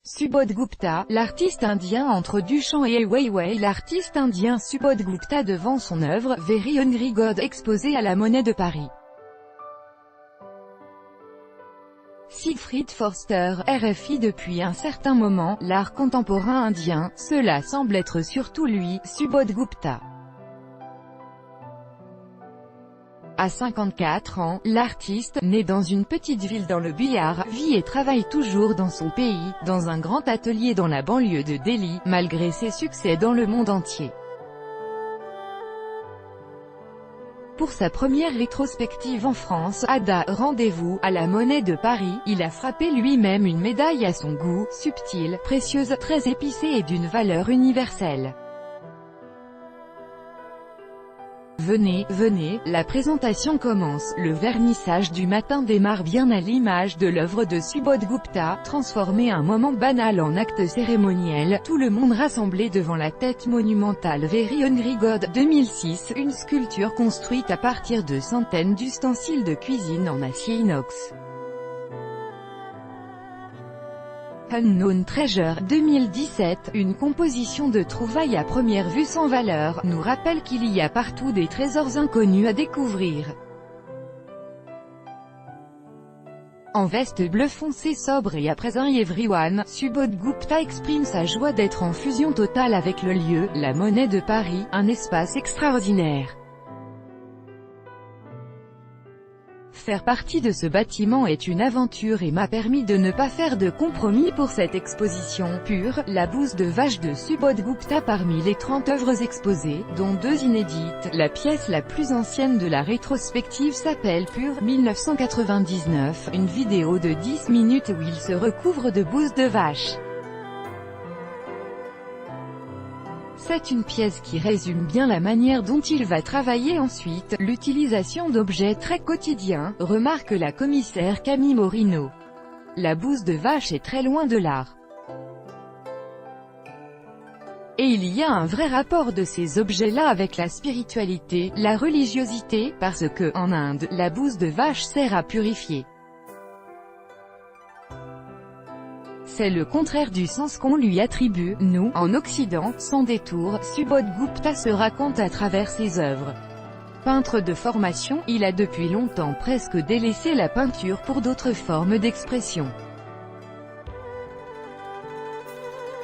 Subodh Gupta, l'artiste indien entre Duchamp et Ai Weiwei. L'artiste indien Subodh Gupta devant son œuvre « Very Hungry God » exposée à la Monnaie de Paris. Siegfried Forster, RFI. Depuis un certain moment, l'art contemporain indien, cela semble être surtout lui, Subodh Gupta. À 54 ans, l'artiste, né dans une petite ville dans le Bihar, vit et travaille toujours dans son pays, dans un grand atelier dans la banlieue de Delhi, malgré ses succès dans le monde entier. Pour sa première rétrospective en France, rendez-vous à la Monnaie de Paris, il a frappé lui-même une médaille à son goût, subtile, précieuse, très épicée et d'une valeur universelle. Venez, venez, la présentation commence. Le vernissage du matin démarre bien à l'image de l'œuvre de Subodh Gupta, transformer un moment banal en acte cérémoniel, tout le monde rassemblé devant la tête monumentale Very Hungry God. 2006, une sculpture construite à partir de centaines d'ustensiles de cuisine en acier inox. Unknown Treasure. 2017, une composition de trouvailles à première vue sans valeur, nous rappelle qu'il y a partout des trésors inconnus à découvrir. En veste bleu foncé sobre et après un everyone, Subodh Gupta exprime sa joie d'être en fusion totale avec le lieu, la Monnaie de Paris, un espace extraordinaire. Faire partie de ce bâtiment est une aventure et m'a permis de ne pas faire de compromis pour cette exposition pure, la bouse de vache de Subodh Gupta. Parmi les 30 œuvres exposées, dont 2 inédites, la pièce la plus ancienne de la rétrospective s'appelle Pure 1999, une vidéo de 10 minutes où il se recouvre de bouse de vache. C'est une pièce qui résume bien la manière dont il va travailler ensuite, l'utilisation d'objets très quotidiens, remarque la commissaire Camille Morino. La bouse de vache est très loin de l'art. Et il y a un vrai rapport de ces objets-là avec la spiritualité, la religiosité, parce que, en Inde, la bouse de vache sert à purifier. C'est le contraire du sens qu'on lui attribue, nous, en Occident, sans détour. Subodh Gupta se raconte à travers ses œuvres. Peintre de formation, il a depuis longtemps presque délaissé la peinture pour d'autres formes d'expression.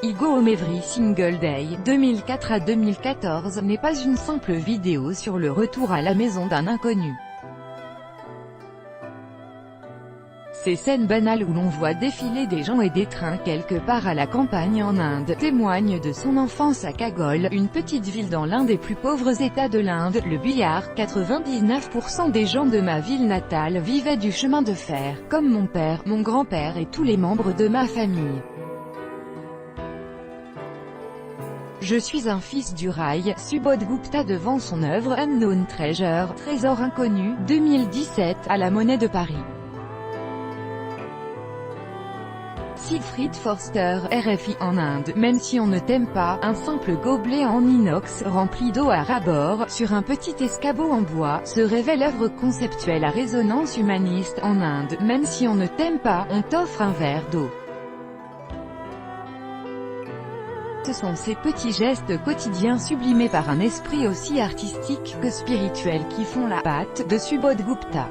I Go Home Every Single Day, 2004 à 2014, n'est pas une simple vidéo sur le retour à la maison d'un inconnu. Ces scènes banales où l'on voit défiler des gens et des trains quelque part à la campagne en Inde, témoignent de son enfance à Kagol, une petite ville dans l'un des plus pauvres états de l'Inde, le Bihar. 99% des gens de ma ville natale vivaient du chemin de fer, comme mon père, mon grand-père et tous les membres de ma famille. Je suis un fils du rail. Subodh Gupta devant son œuvre Unknown Treasure, Trésor inconnu, 2017, à la Monnaie de Paris. Siegfried Forster, RFI. En Inde, même si on ne t'aime pas, un simple gobelet en inox, rempli d'eau à ras-bord, sur un petit escabeau en bois, se révèle œuvre conceptuelle à résonance humaniste. En Inde, même si on ne t'aime pas, on t'offre un verre d'eau. Ce sont ces petits gestes quotidiens sublimés par un esprit aussi artistique que spirituel qui font la patte de Subodh Gupta.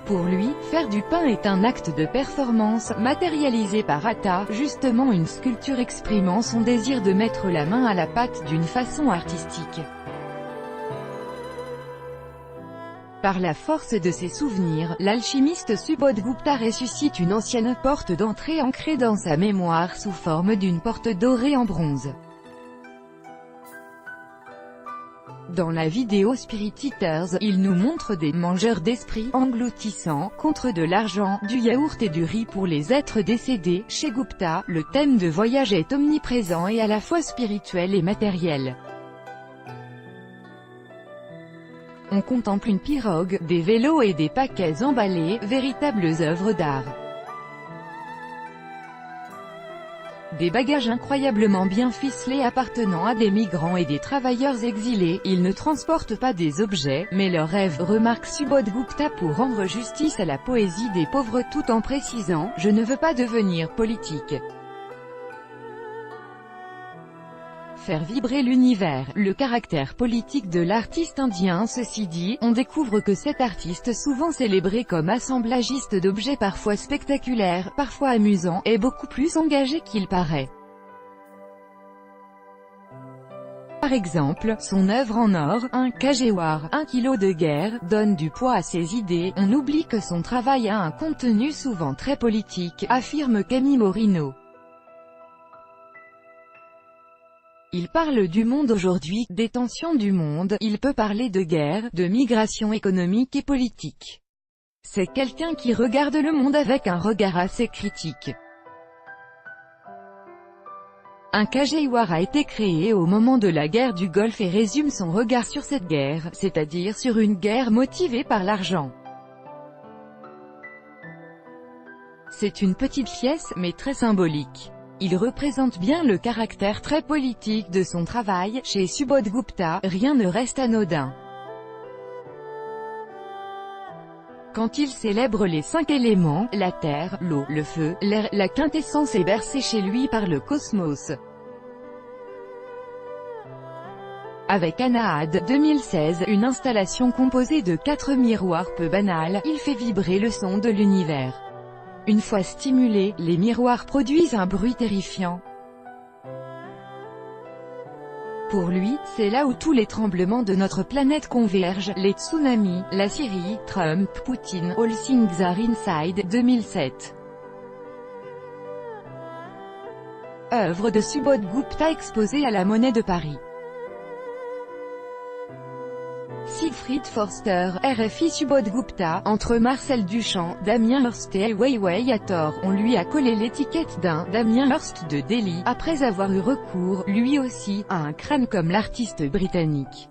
Pour lui, faire du pain est un acte de performance, matérialisé par Atta, justement une sculpture exprimant son désir de mettre la main à la pâte d'une façon artistique. Par la force de ses souvenirs, l'alchimiste Subodh Gupta ressuscite une ancienne porte d'entrée ancrée dans sa mémoire sous forme d'une porte dorée en bronze. Dans la vidéo Spirit Eaters, il nous montre des mangeurs d'esprit engloutissant, contre de l'argent, du yaourt et du riz pour les êtres décédés. Chez Gupta, le thème de voyage est omniprésent et à la fois spirituel et matériel. On contemple une pirogue, des vélos et des paquets emballés, véritables œuvres d'art. Des bagages incroyablement bien ficelés appartenant à des migrants et des travailleurs exilés, ils ne transportent pas des objets, mais leurs rêves, remarque Subodh-Gupta pour rendre justice à la poésie des pauvres tout en précisant « Je ne veux pas devenir politique ». Faire vibrer l'univers, le caractère politique de l'artiste indien. Ceci dit, on découvre que cet artiste souvent célébré comme assemblagiste d'objets parfois spectaculaires, parfois amusants, est beaucoup plus engagé qu'il paraît. Par exemple, son œuvre en or, un Kagewar, 1 kilo de guerre, donne du poids à ses idées. On oublie que son travail a un contenu souvent très politique, affirme Camille Morino. Il parle du monde aujourd'hui, des tensions du monde, il peut parler de guerre, de migration économique et politique. C'est quelqu'un qui regarde le monde avec un regard assez critique. Un Kagewar a été créé au moment de la guerre du Golfe et résume son regard sur cette guerre, c'est-à-dire sur une guerre motivée par l'argent. C'est une petite pièce, mais très symbolique. Il représente bien le caractère très politique de son travail. Chez Subodh-Gupta, rien ne reste anodin. Quand il célèbre les 5 éléments, la terre, l'eau, le feu, l'air, la quintessence est bercée chez lui par le cosmos. Avec Anaad, 2016, une installation composée de 4 miroirs peu banals, il fait vibrer le son de l'univers. Une fois stimulés, les miroirs produisent un bruit terrifiant. Pour lui, c'est là où tous les tremblements de notre planète convergent, les tsunamis, la Syrie, Trump, Poutine, All Things Are Inside, 2007. Œuvre de Subodh-Gupta exposée à la Monnaie de Paris. Siegfried Forster, RFI. Subodh-Gupta, entre Marcel Duchamp, Damien Hirst et Ai Weiwei à tort, on lui a collé l'étiquette d'un « Damien Hirst de Delhi », après avoir eu recours, lui aussi, à un crâne comme l'artiste britannique.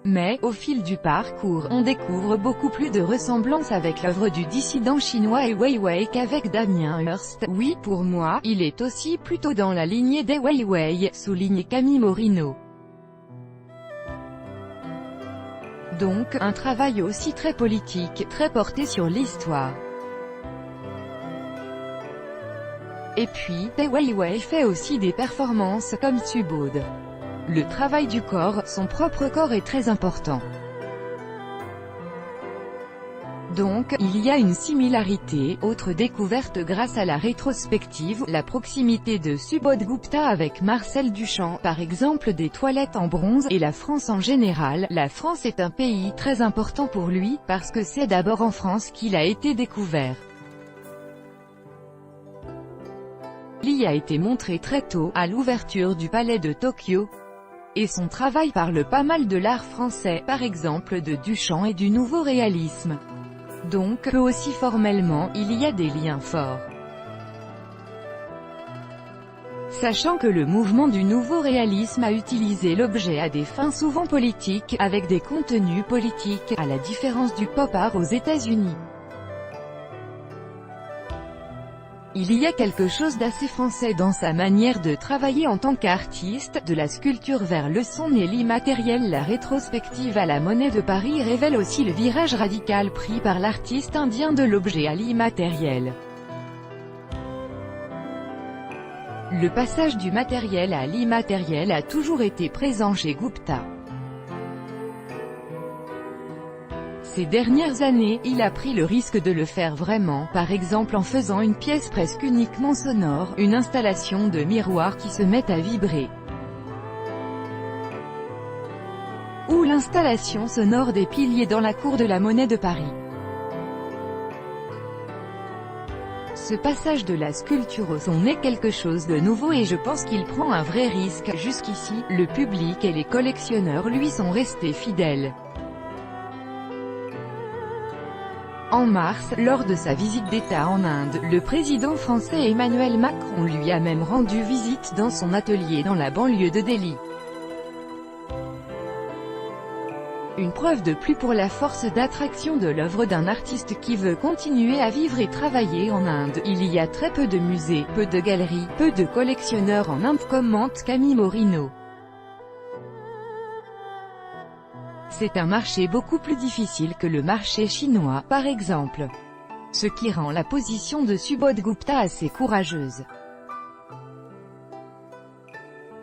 Mais, au fil du parcours, on découvre beaucoup plus de ressemblances avec l'œuvre du dissident chinois Ai Weiwei qu'avec Damien Hirst. Oui, pour moi, il est aussi plutôt dans la lignée d'Ai Weiwei, souligne Camille Morino. Donc, un travail aussi très politique, très porté sur l'histoire. Et puis, Ai Weiwei fait aussi des performances comme Subodh. Le travail du corps, son propre corps est très important. Donc, il y a une similarité. Autre découverte grâce à la rétrospective, la proximité de Subodh-Gupta avec Marcel Duchamp, par exemple des toilettes en bronze, et la France en général. La France est un pays très important pour lui, parce que c'est d'abord en France qu'il a été découvert. Il y a été montré très tôt, à l'ouverture du Palais de Tokyo, et son travail parle pas mal de l'art français, par exemple de Duchamp et du nouveau réalisme. Donc, aussi formellement, il y a des liens forts. Sachant que le mouvement du nouveau réalisme a utilisé l'objet à des fins souvent politiques, avec des contenus politiques, à la différence du pop art aux États-Unis. Il y a quelque chose d'assez français dans sa manière de travailler en tant qu'artiste, de la sculpture vers le son et l'immatériel. La rétrospective à la Monnaie de Paris révèle aussi le virage radical pris par l'artiste indien de l'objet à l'immatériel. Le passage du matériel à l'immatériel a toujours été présent chez Gupta. Ces dernières années, il a pris le risque de le faire vraiment, par exemple en faisant une pièce presque uniquement sonore, une installation de miroirs qui se met à vibrer. Ou l'installation sonore des piliers dans la cour de la Monnaie de Paris. Ce passage de la sculpture au son est quelque chose de nouveau et je pense qu'il prend un vrai risque. Jusqu'ici, le public et les collectionneurs lui sont restés fidèles. En mars, lors de sa visite d'État en Inde, le président français Emmanuel Macron lui a même rendu visite dans son atelier dans la banlieue de Delhi. Une preuve de plus pour la force d'attraction de l'œuvre d'un artiste qui veut continuer à vivre et travailler en Inde. Il y a très peu de musées, peu de galeries, peu de collectionneurs en Inde, commente Camille Morino. C'est un marché beaucoup plus difficile que le marché chinois, par exemple. Ce qui rend la position de Subodh Gupta assez courageuse.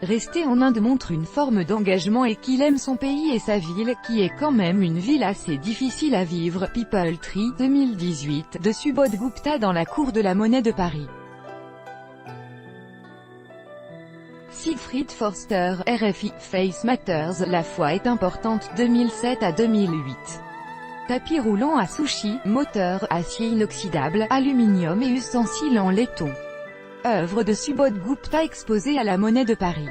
Rester en Inde montre une forme d'engagement et qu'il aime son pays et sa ville, qui est quand même une ville assez difficile à vivre. People Tree, 2018, de Subodh Gupta dans la cour de la Monnaie de Paris. Siegfried Forster, RFI, Face Matters, la foi est importante, 2007 à 2008. Tapis roulant à sushi, moteur, acier inoxydable, aluminium et ustensiles en laiton. Œuvre de Subodh Gupta exposée à la Monnaie de Paris.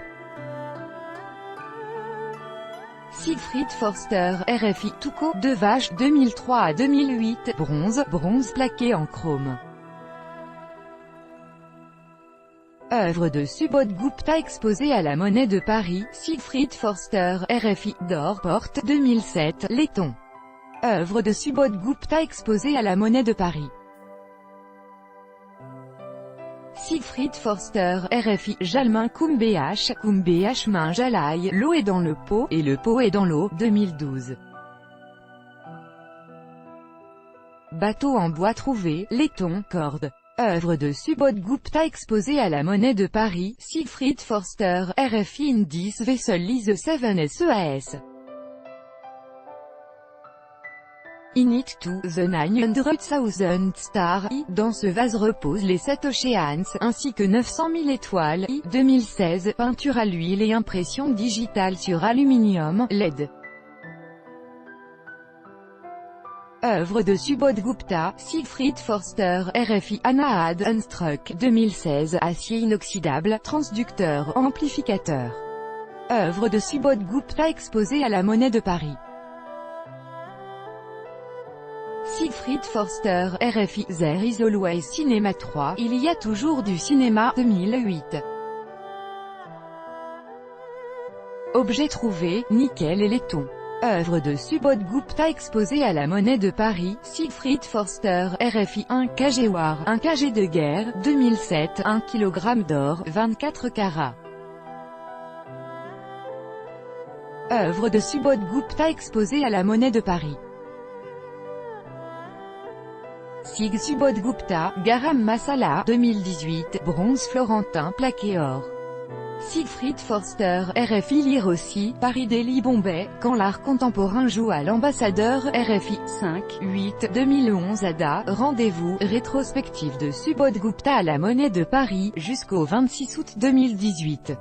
Siegfried Forster, RFI, Touko, de Vache, 2003 à 2008, bronze plaqué en chrome. Œuvre de Subodh Gupta exposée à la Monnaie de Paris. Siegfried Forster, RFI, d'or, porte, 2007, laiton. Œuvre de Subodh Gupta exposée à la Monnaie de Paris. Siegfried Forster, RFI, Jalmin Kumbh main Jalai, l'eau est dans le pot, et le pot est dans l'eau, 2012. Bateau en bois trouvé, laiton, corde. Œuvre de Subodh Gupta exposée à la Monnaie de Paris. Siegfried Forster, RFI, Indice Vessel Lise 7 SEAS. In it to the 900,000 stars, dans ce vase reposent les 7 Oceans, ainsi que 900 000 étoiles. 2016, peinture à l'huile et impression digitale sur aluminium, LED. Œuvre de Subodh Gupta. Siegfried Forster, RFI, Anahad Unstruck, 2016, acier inoxydable, transducteur, amplificateur. Œuvre de Subodh Gupta exposée à la Monnaie de Paris. Siegfried Forster, RFI, There is always Cinema 3, il y a toujours du cinéma, 2008. Objet trouvé, nickel et laiton. Œuvre de Subodh Gupta exposée à la Monnaie de Paris. Siegfried Forster, RFI, 1 kg war, 1 kg de guerre, 2007, 1 kg d'or, 24 carats. Œuvre de Subodh Gupta exposée à la Monnaie de Paris. Sig Subodh Gupta, Garam Masala, 2018, bronze florentin plaqué or. Siegfried Forster, RFI, lire aussi, Paris Delhi Bombay, quand l'art contemporain joue à l'ambassadeur, RFI, 5/8, 2011 ADA, rendez-vous, rétrospective de Subodh Gupta à la Monnaie de Paris, jusqu'au 26 août 2018.